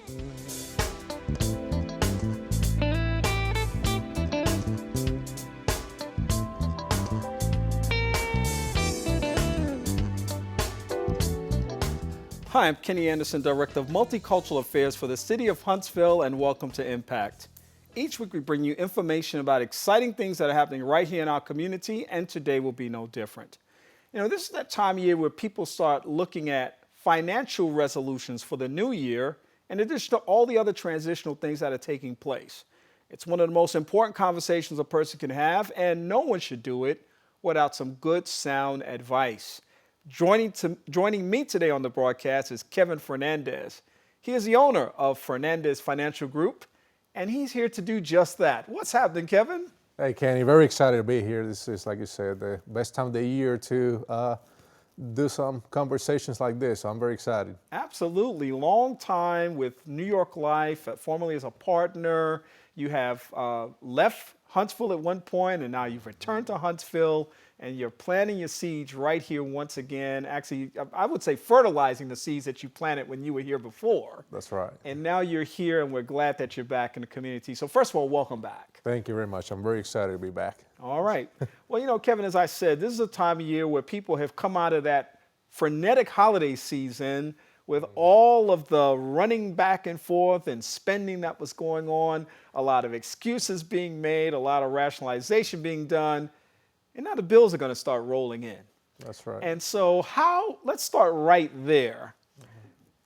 Hi, I'm Kenny Anderson, Director of Multicultural Affairs for the City of Huntsville, and welcome to Impact. Each week we bring you information about exciting things that are happening right here in our community, and today will be no different. You know, this is that time of year where people start looking at financial resolutions for the new year, in addition to all the other transitional things that are taking place. It's one of the most important conversations a person can have, and no one should do it without some good, sound advice. Joining me today on the broadcast is Kevin Fernandez. He is the owner of Fernandez Financial Group, and he's here to do just that. What's happening, Kevin? Hey, Kenny, very excited to be here. This is, like you said, the best time of the year to do some conversations like this. So I'm very excited. Absolutely. Long time with New York Life, formerly as a partner. You have left Huntsville at one point, and now you've returned to Huntsville, and you're planting your seeds right here once again. Actually, I would say fertilizing the seeds that you planted when you were here before. That's right. And now you're here, and we're glad that you're back in the community. So first of all, welcome back. Thank you very much. I'm very excited to be back. All right. Well, you know, Kevin, as I said, this is a time of year where people have come out of that frenetic holiday season with all of the running back and forth and spending that was going on, a lot of excuses being made, a lot of rationalization being done. And now the bills are going to start rolling in. That's right. And so let's start right there.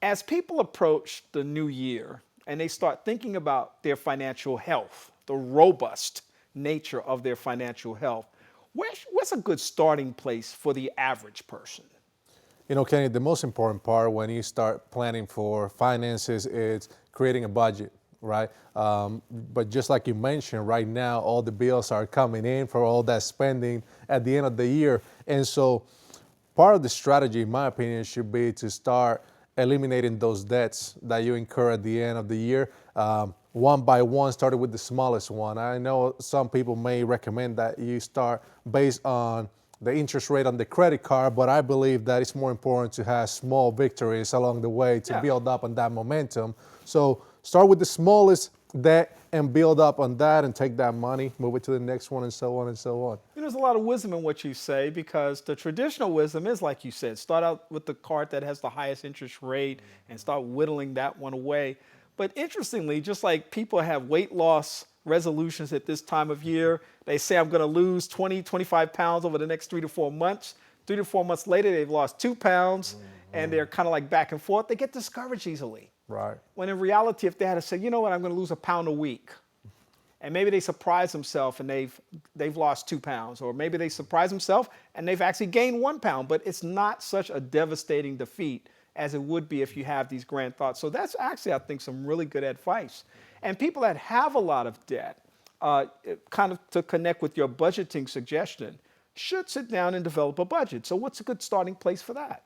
As people approach the new year and they start thinking about their financial health, the robust nature of their financial health, where's a good starting place for the average person? You know, Kenny, the most important part when you start planning for finances is creating a budget, right? But just like you mentioned, right now, all the bills are coming in for all that spending at the end of the year. And so part of the strategy, in my opinion, should be to start eliminating those debts that you incur at the end of the year. One by one, started with the smallest one. I know some people may recommend that you start based on the interest rate on the credit card, but I believe that it's more important to have small victories along the way to build up on that momentum. So start with the smallest debt and build up on that and take that money, move it to the next one, and so on and so on. You know, there's a lot of wisdom in what you say, because the traditional wisdom is, like you said, start out with the card that has the highest interest rate and start whittling that one away. But interestingly, just like people have weight loss resolutions at this time of year, they say, I'm going to lose 20, 25 pounds over the next 3 to 4 months. 3 to 4 months later, they've lost 2 pounds, and they're kind of like back and forth. They get discouraged easily. Right. When in reality, if they had to say, you know what, I'm going to lose a pound a week, and maybe they surprise themselves and they've lost 2 pounds, or maybe they surprise themselves and they've actually gained 1 pound, but it's not such a devastating defeat as it would be if you have these grand thoughts. So that's actually, I think, some really good advice. And people that have a lot of debt, kind of to connect with your budgeting suggestion, should sit down and develop a budget. So what's a good starting place for that?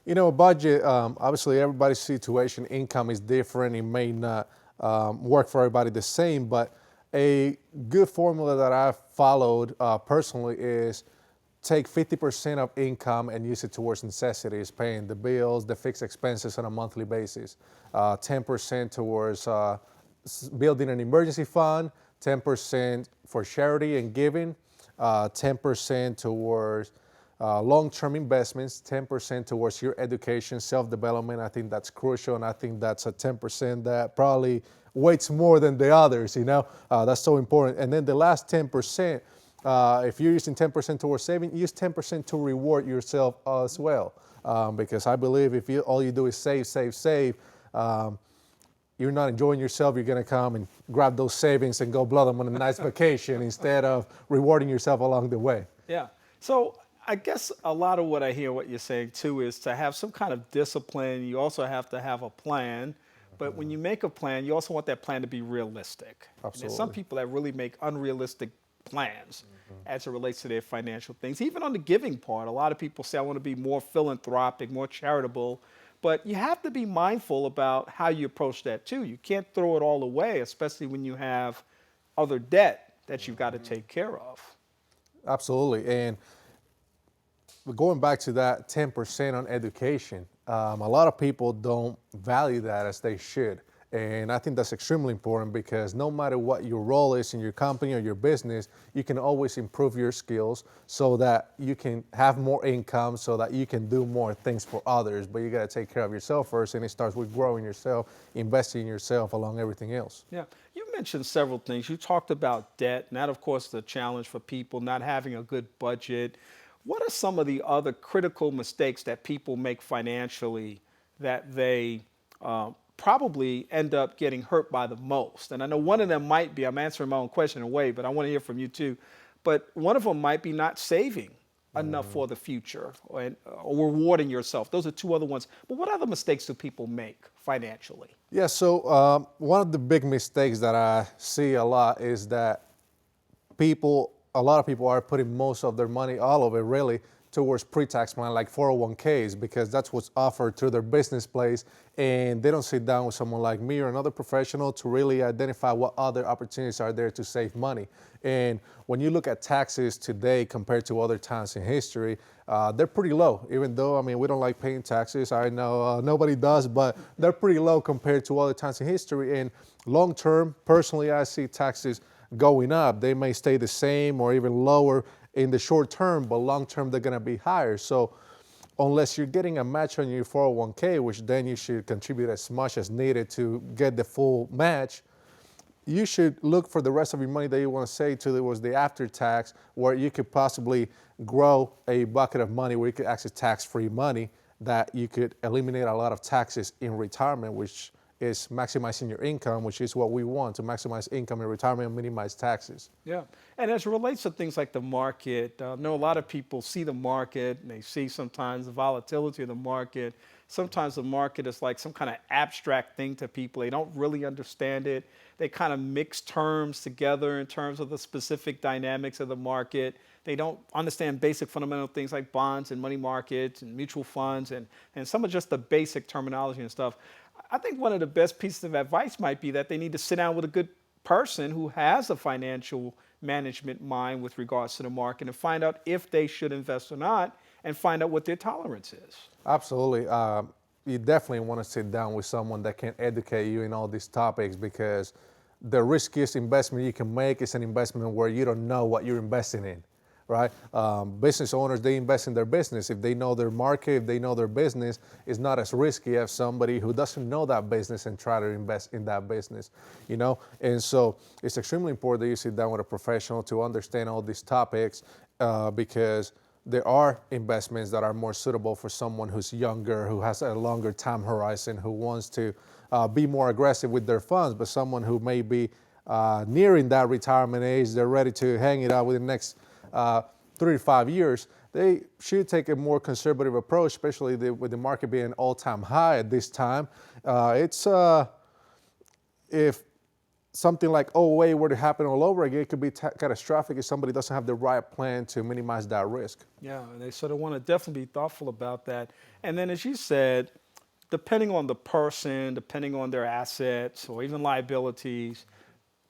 You know, a budget, obviously everybody's situation, income is different. It may not work for everybody the same, but a good formula that I've followed personally is take 50% of income and use it towards necessities, paying the bills, the fixed expenses on a monthly basis, 10% towards building an emergency fund, 10% for charity and giving, 10% towards long-term investments, 10% towards your education, self-development. I think that's crucial, and I think that's a 10% that probably weights more than the others, you know. That's so important. And then the last 10%, if you're using 10% towards saving, use 10% to reward yourself as well. Because I believe if all you do is save, you're not enjoying yourself. You're going to come and grab those savings and go blow them on a nice vacation instead of rewarding yourself along the way. Yeah. So I guess a lot of what I hear what you're saying too is to have some kind of discipline. You also have to have a plan. But when you make a plan, you also want that plan to be realistic. Absolutely. There's some people that really make unrealistic plans as it relates to their financial things. Even on the giving part, a lot of people say, I want to be more philanthropic, more charitable. But you have to be mindful about how you approach that too. You can't throw it all away, especially when you have other debt that you've got to take care of. Absolutely. And going back to that 10% on education, a lot of people don't value that as they should. And I think that's extremely important because no matter what your role is in your company or your business, you can always improve your skills so that you can have more income, so that you can do more things for others. But you got to take care of yourself first, and it starts with growing yourself, investing in yourself along everything else. Yeah, you mentioned several things. You talked about debt, and that, of course, the challenge for people not having a good budget. What are some of the other critical mistakes that people make financially that they probably end up getting hurt by the most? And I know one of them might be, I'm answering my own question in a way, but I want to hear from you too. But one of them might be not saving enough for the future or rewarding yourself. Those are two other ones. But what other mistakes do people make financially? Yeah, so one of the big mistakes that I see a lot is that a lot of people are putting most of their money, all of it really, towards pre-tax plan like 401ks because that's what's offered through their business place, and they don't sit down with someone like me or another professional to really identify what other opportunities are there to save money. And when you look at taxes today compared to other times in history, they're pretty low, even though, I mean, we don't like paying taxes. I know nobody does, but they're pretty low compared to other times in history. And long term, personally, I see taxes going up. They may stay the same or even lower in the short term, but long term they're gonna be higher. So unless you're getting a match on your 401k, which then you should contribute as much as needed to get the full match, you should look for the rest of your money that you want to save towards the after tax, where you could possibly grow a bucket of money where you could access tax-free money that you could eliminate a lot of taxes in retirement, which is maximizing your income, which is what we want, to maximize income in retirement and minimize taxes. Yeah, and as it relates to things like the market, I know a lot of people see the market, and they see sometimes the volatility of the market. Sometimes the market is like some kind of abstract thing to people. They don't really understand it. They kind of mix terms together in terms of the specific dynamics of the market. They don't understand basic fundamental things like bonds and money markets and mutual funds and some of just the basic terminology and stuff. I think one of the best pieces of advice might be that they need to sit down with a good person who has a financial management mind with regards to the market and find out if they should invest or not and find out what their tolerance is. Absolutely. You definitely want to sit down with someone that can educate you in all these topics, because the riskiest investment you can make is an investment where you don't know what you're investing in, right? Business owners, they invest in their business. If they know their market, if they know their business, it's not as risky as somebody who doesn't know that business and try to invest in that business, you know? And so it's extremely important that you sit down with a professional to understand all these topics, because there are investments that are more suitable for someone who's younger, who has a longer time horizon, who wants to be more aggressive with their funds, but someone who may be nearing that retirement age, they're ready to hang it out within the next 3 to 5 years, they should take a more conservative approach, especially with the market being all-time high at this time. If something like '08 were to happen all over again, it could be catastrophic if somebody doesn't have the right plan to minimize that risk. Yeah, and they sort of want to definitely be thoughtful about that. And then, as you said, depending on the person, depending on their assets or even liabilities,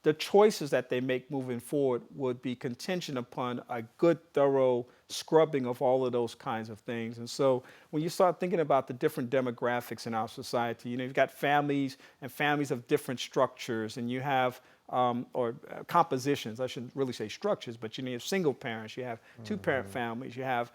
the choices that they make moving forward would be contingent upon a good, thorough scrubbing of all of those kinds of things. And so when you start thinking about the different demographics in our society, you know, you've got families and families of different structures, and you have compositions. I shouldn't really say structures, but you have single parents, you have two-parent families, you have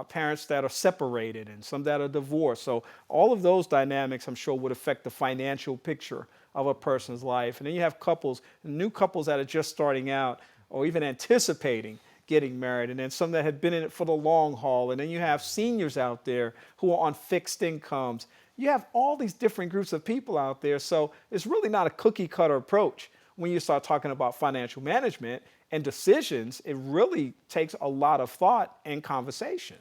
parents that are separated and some that are divorced. So all of those dynamics, I'm sure, would affect the financial picture of a person's life. And then you have couples, new couples that are just starting out or even anticipating getting married, and then some that had been in it for the long haul. And then you have seniors out there who are on fixed incomes. You have all these different groups of people out there. So it's really not a cookie cutter approach when you start talking about financial management and decisions. It really takes a lot of thought and conversation.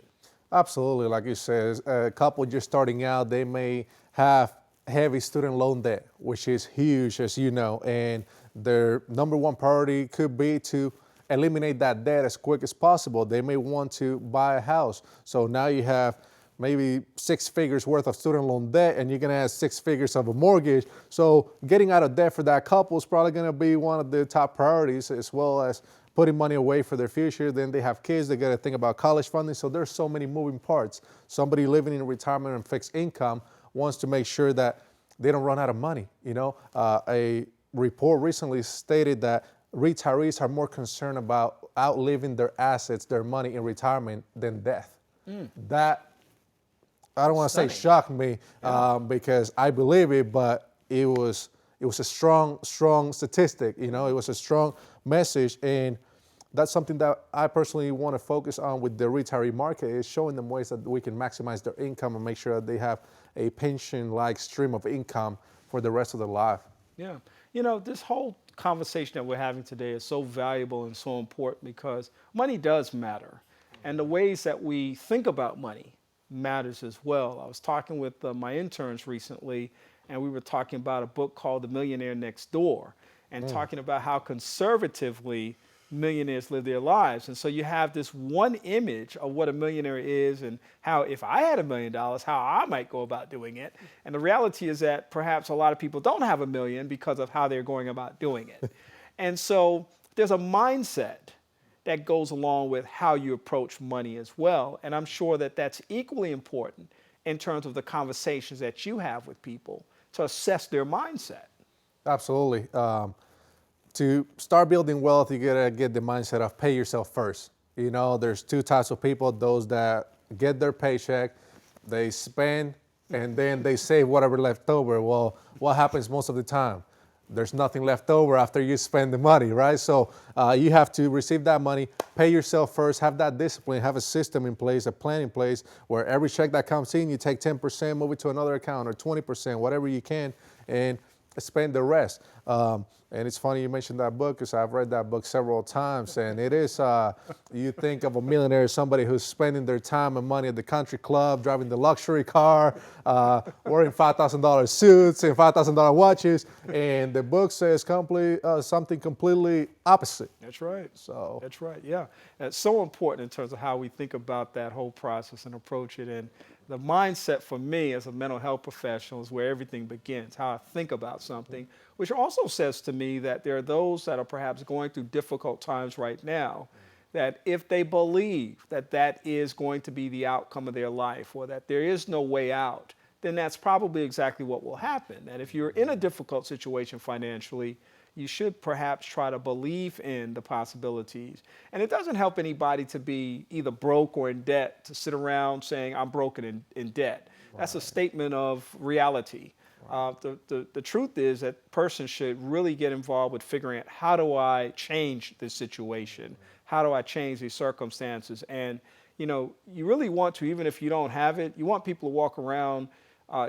Absolutely. Like you said, a couple just starting out, they may have heavy student loan debt, which is huge, as you know, and their number one priority could be to eliminate that debt as quick as possible. They may want to buy a house. So now you have maybe 6 figures worth of student loan debt, and you're gonna have 6 figures of a mortgage. So getting out of debt for that couple is probably gonna be one of the top priorities, as well as putting money away for their future. Then they have kids, they gotta think about college funding. So there's so many moving parts. Somebody living in retirement and fixed income wants to make sure that they don't run out of money. A report recently stated that retirees are more concerned about outliving their assets, their money in retirement, than death. That, I don't want to say Stunning. shocked me, because I believe it, but it was a strong statistic. It was a strong message, and that's something that I personally want to focus on with the retiree market, is showing them ways that we can maximize their income and make sure that they have a pension-like stream of income for the rest of their life. Yeah. This whole conversation that we're having today is so valuable and so important because money does matter. And the ways that we think about money matters as well. I was talking with my interns recently, and we were talking about a book called The Millionaire Next Door, and talking about how conservatively millionaires live their lives. And so you have this one image of what a millionaire is and how, if I had $1 million, how I might go about doing it. And the reality is that perhaps a lot of people don't have $1 million because of how they're going about doing it. And so there's a mindset that goes along with how you approach money as well. And I'm sure that that's equally important in terms of the conversations that you have with people to assess their mindset. Absolutely. To start building wealth, you gotta get the mindset of pay yourself first. There's two types of people: those that get their paycheck, they spend, and then they save whatever left over. Well, what happens most of the time? There's nothing left over after you spend the money, right? So you have to receive that money, pay yourself first, have that discipline, have a system in place, a plan in place, where every check that comes in, you take 10%, move it to another account, or 20%, whatever you can, and spend the rest. And it's funny you mentioned that book, because I've read that book several times, and it is, you think of a millionaire as somebody who's spending their time and money at the country club, driving the luxury car, wearing $5,000 suits and $5,000 watches, and the book says something completely opposite. That's right. So that's right. Yeah. That's so important in terms of how we think about that whole process and approach it. And the mindset for me as a mental health professional is where everything begins, how I think about something, which also says to me that there are those that are perhaps going through difficult times right now, that if they believe that that is going to be the outcome of their life, or that there is no way out, then that's probably exactly what will happen. And if you're in a difficult situation financially, you should perhaps try to believe in the possibilities. And it doesn't help anybody to be either broke or in debt, to sit around saying, I'm broke and in debt. Right. That's a statement of reality. Right. The truth is that persons should really get involved with figuring out, how do I change this situation? How do I change these circumstances? And you really want to, even if you don't have it, you want people to walk around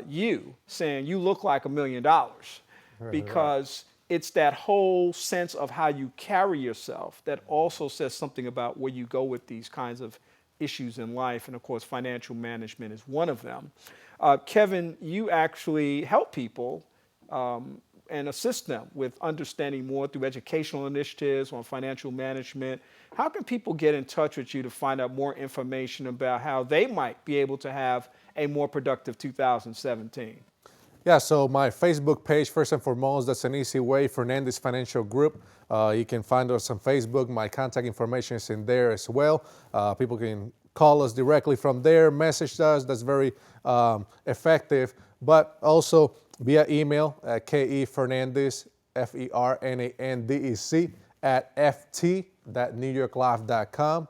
you saying, you look like $1 million. Because it's that whole sense of how you carry yourself that also says something about where you go with these kinds of issues in life. And of course, financial management is one of them. Kevin, you actually help people and assist them with understanding more through educational initiatives on financial management. How can people get in touch with you to find out more information about how they might be able to have a more productive 2017? Yeah, so my Facebook page, first and foremost, that's an easy way, Fernandez Financial Group. You can find us on Facebook. My contact information is in there as well. People can call us directly from there, message us. That's very effective. But also via email at kefernandez, Fernandez, at ft.newyorklife.com.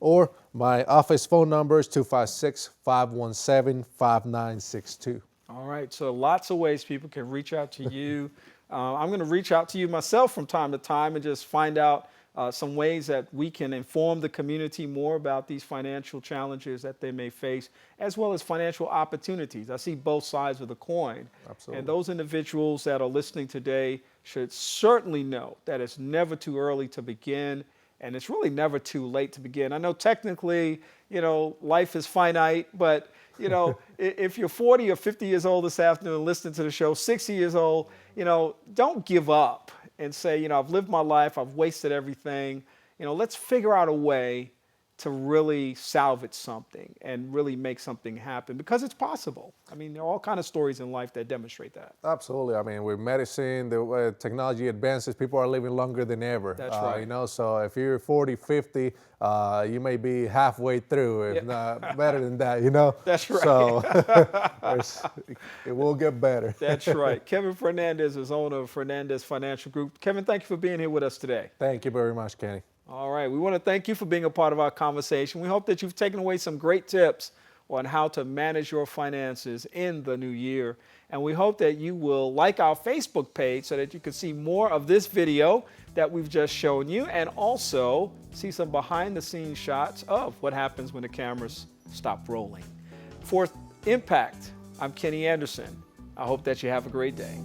Or my office phone number is 256-517-5962. All right, so lots of ways people can reach out to you. I'm going to reach out to you myself from time to time and just find out some ways that we can inform the community more about these financial challenges that they may face, as well as financial opportunities. I see both sides of the coin. Absolutely. And those individuals that are listening today should certainly know that it's never too early to begin, and it's really never too late to begin. I know technically, life is finite, but if you're 40 or 50 years old this afternoon listening to the show, 60 years old, don't give up and say, I've lived my life, I've wasted everything. Let's figure out a way to really salvage something and really make something happen, because it's possible. I mean, there are all kinds of stories in life that demonstrate that. Absolutely. I mean, with medicine, the way technology advances, people are living longer than ever. That's right. You know, so if you're 40, 50, you may be halfway through, if not better than that, you know? That's right. So it will get better. That's right. Kevin Fernandez is owner of Fernandez Financial Group. Kevin, thank you for being here with us today. Thank you very much, Kenny. All right. We want to thank you for being a part of our conversation. We hope that you've taken away some great tips on how to manage your finances in the new year. And we hope that you will like our Facebook page so that you can see more of this video that we've just shown you, and also see some behind the scenes shots of what happens when the cameras stop rolling. For Impact, I'm Kenny Anderson. I hope that you have a great day.